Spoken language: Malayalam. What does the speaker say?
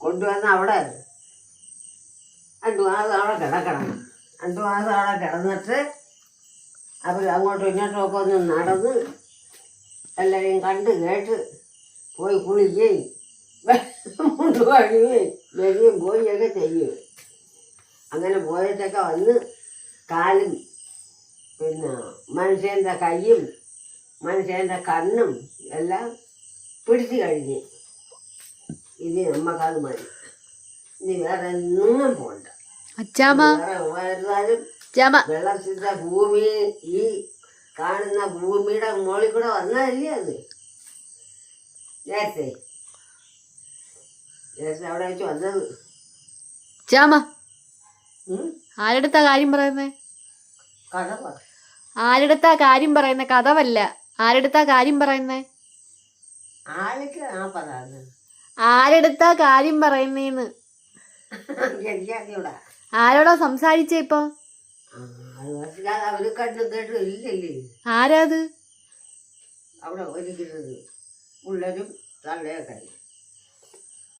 കൊണ്ടുവന്ന് അവിടെ 2 മാസം അവിടെ കിടക്കണം. 2 മാസം അവിടെ കിടന്നിട്ട് അവർ അങ്ങോട്ടും ഇങ്ങോട്ടും ഒക്കെ ഒന്ന് നടന്ന് എല്ലാവരെയും കണ്ട് കേട്ട് പോയി കുളിക്കുകയും മുണ്ട് കഴിയുകയും വരികയും പോവുകയൊക്കെ ചെയ്യും. അങ്ങനെ പോയിട്ടൊക്കെ വന്ന് കാലും പിന്നെ മനുഷ്യൻ്റെ കൈയും മനുഷ്യൻ്റെ കണ്ണും എല്ലാം പിടിച്ചു കഴിഞ്ഞ് ഇനി നമുക്കത് മതി. ഇനി വേറെ ഒന്നും പോണ്ട. വേറെ വെള്ളസിദ്ധ ഭൂമി ഈ കാണുന്ന ഭൂമിയുടെ മുകളിൽ കൂടെ വന്നതല്ലേ അത്. നേരത്തെ അവിടെ വെച്ച് വന്നത്. ആരെടുത്താ കാര്യം പറയുന്നേ? കഥ ആരെടുത്താ കാര്യം പറയുന്നേ? കഥവല്ല. ആരെടുത്താ കാര്യം പറയുന്നേ? ആൾക്ക് ആ പറയുന്നത്. ആരെടുത്താ കാര്യം പറയുന്നേന്ന്? എനിക്കറിയൂടാ. ആരോടാ സംസാരിച്ചേ ഇപ്പൊ? അവര് കണ്ടും കേട്ടും ഇല്ലല്ലേ. ആരാത്? അവിടെ ഒരുക്കുന്നത് പിള്ളേരും തള്ളയൊക്കെ.